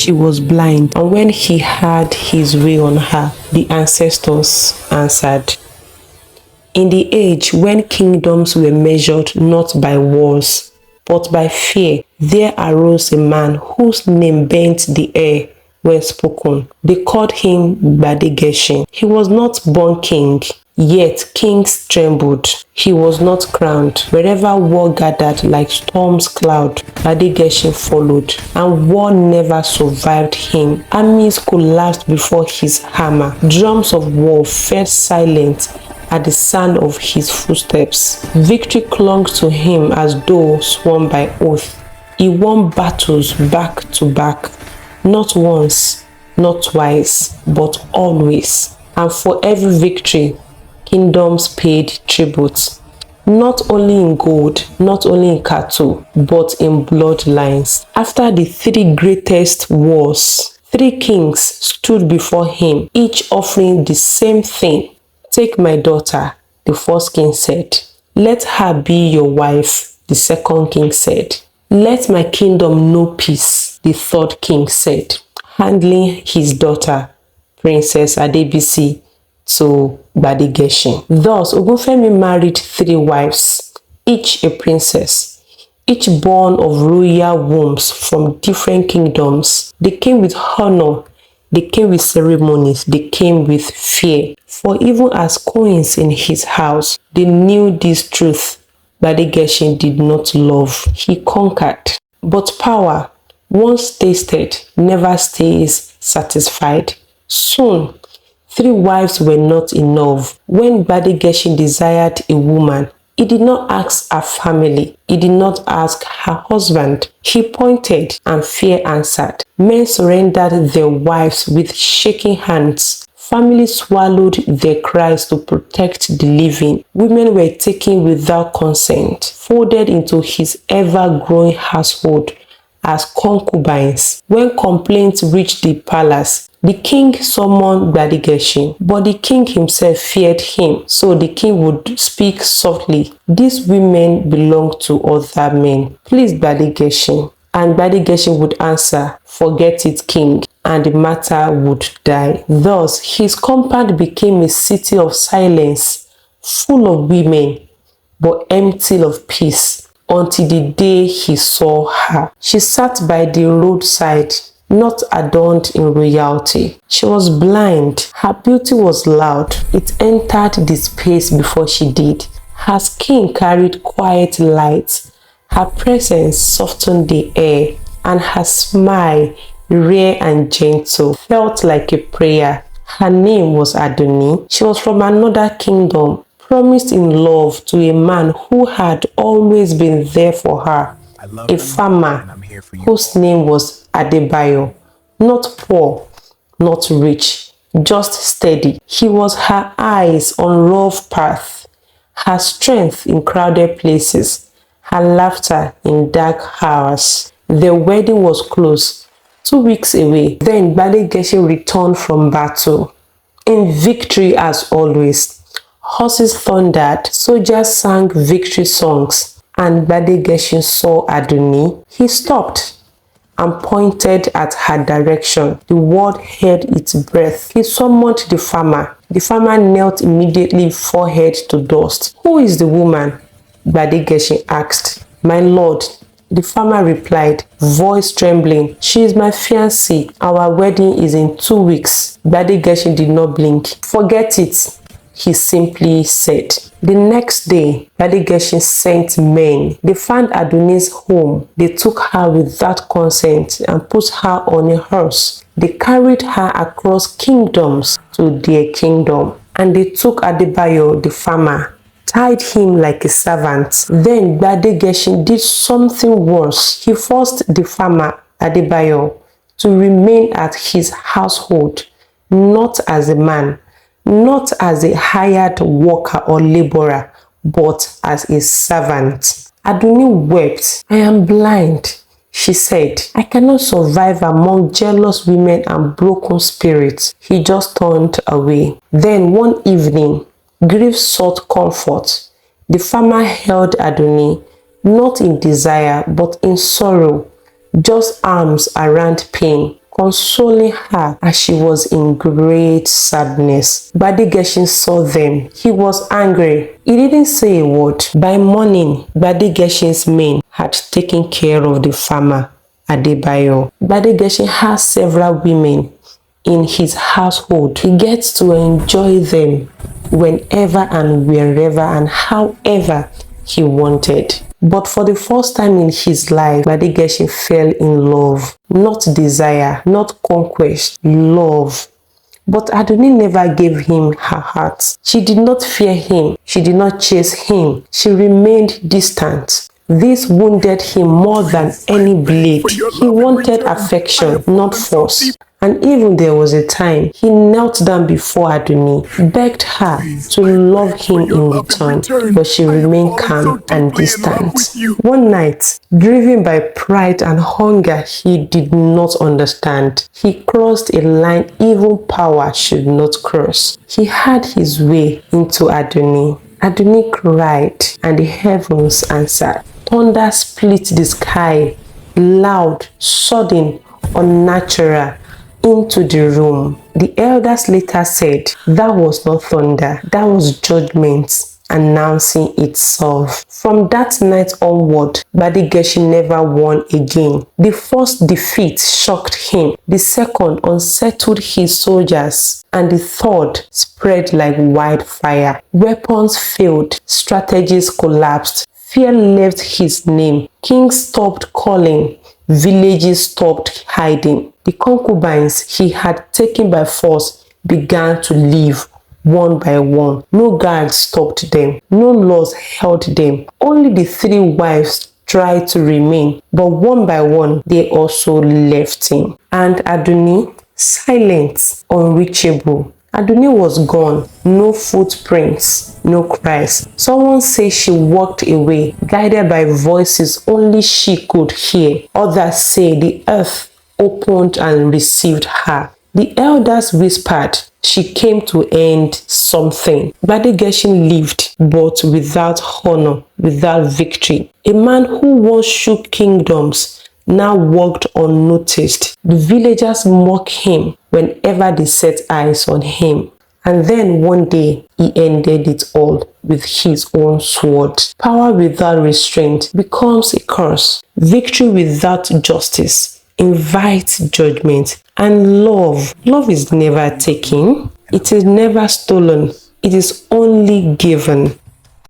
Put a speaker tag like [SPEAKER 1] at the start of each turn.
[SPEAKER 1] she was blind, and when he had his way on her, the ancestors answered. In the age when kingdoms were measured not by wars, but by fear, there arose a man whose name bent the air when spoken. They called him Badegeshin. He was not born king, yet kings trembled. He was not crowned. Wherever war gathered like storm's cloud, Badegeshin followed, and war never survived him. Armies collapsed before his hammer. Drums of war fell silent at the sound of his footsteps. Victory clung to him as though sworn by oath. He won battles back to back, not once, not twice, but always. And for every victory, kingdoms paid tribute, not only in gold, not only in cattle, but in bloodlines. After the three greatest wars, three kings stood before him, each offering the same thing. Take my daughter, the first king said. Let her be your wife, the second king said. Let my kingdom know peace, the third king said, handing his daughter, Princess Adebisi, to Badegeshin. Thus, Ogunfemi married three wives, each a princess, each born of royal wombs from different kingdoms. They came with honor, they came with ceremonies, they came with fear. For even as queens in his house, they knew this truth. Badegeshin did not love, he conquered. But power, once tasted, never stays satisfied. Soon, three wives were not enough. When Badegeshin desired a woman, he did not ask her family. He did not ask her husband. He pointed, and fear answered. Men surrendered their wives with shaking hands. Families swallowed their cries to protect the living. Women were taken without consent, folded into his ever-growing household as concubines. When complaints reached the palace, the king summoned Badegeshin, but the king himself feared him, so the king would speak softly. These women belong to other men. Please, Badegeshin. And Badegeshin would answer, forget it, king, and the matter would die. Thus, his compound became a city of silence, full of women, but empty of peace, until the day he saw her. She sat by the roadside, not adorned in royalty. She was blind. Her beauty was loud. It entered the space before she did. Her skin carried quiet light. Her presence softened the air, and her smile, rare and gentle, felt like a prayer. Her name was Adoni. She was from another kingdom, promised in love to a man who had always been there for her, a farmer whose name was Adebayo. Not poor, not rich, just steady. He was her eyes on rough paths, her strength in crowded places, her laughter in dark hours. Their wedding was close, 2 weeks away. Then Badegeshin returned from battle, in victory as always. Horses thundered, soldiers sang victory songs, and Badegeshin saw Adoni. He stopped and pointed at her direction. The world held its breath. He summoned the farmer. The farmer knelt immediately, forehead to dust. Who is the woman? Badegeshin asked. My lord, the farmer replied, voice trembling. She is my fiancée. Our wedding is in 2 weeks. Badegeshin did not blink. Forget it, he simply said. The next day, Badegeshin sent men. They found Adoni's home. They took her without consent and put her on a horse. They carried her across kingdoms to their kingdom. And they took Adebayo, the farmer, tied him like a servant. Then Badegeshin did something worse. He forced the farmer, Adebayo, to remain at his household, not as a man, not as a hired worker or laborer, but as a servant. Adoni wept. I am blind, she said. I cannot survive among jealous women and broken spirits. He just turned away. Then one evening, grief sought comfort. The farmer held Adoni, not in desire, but in sorrow, just arms around pain, consoling her as she was in great sadness. Gbadegesi saw them. He was angry. He didn't say a word. By morning, Gbadegesi's men had taken care of the farmer, Adebayo. Gbadegesi has several women in his household. He gets to enjoy them whenever and wherever and however he wanted. But for the first time in his life, Gbadegesi fell in love. Not desire, not conquest, love. But Adoni never gave him her heart. She did not fear him. She did not chase him. She remained distant. This wounded him more than any blade. He wanted affection, not force. And even there was a time he knelt down before Adoni, begged her to love him in return, but she remained calm and distant. One night, driven by pride and hunger he did not understand, he crossed a line even power should not cross. He had his way into Adoni. Adoni cried, and the heavens answered. Thunder split the sky, loud, sudden, unnatural, into the room. The elders later said that was not thunder, that was judgment announcing itself. From that night onward, Gbadegesi never won again. The first defeat shocked him, the second unsettled his soldiers, and the third spread like wildfire. Weapons failed, strategies collapsed, fear left his name, kings stopped calling, villages stopped hiding. The concubines he had taken by force began to leave one by one. No guards stopped them. No laws held them. Only the 3 wives tried to remain, but one by one they also left him. And Adoni, silent, unreachable. Adoni was gone. No footprints, no cries. Someone says she walked away, guided by voices only she could hear. Others say the earth opened and received her. The elders whispered she came to end something. Gbadegesi lived, but without honor, without victory. A man who once shook kingdoms now walked unnoticed. The villagers mock him whenever they set eyes on him. And then one day, he ended it all with his own sword. Power without restraint becomes a curse. Victory without justice invites judgment. And love is never taken. It is never stolen. It is only given.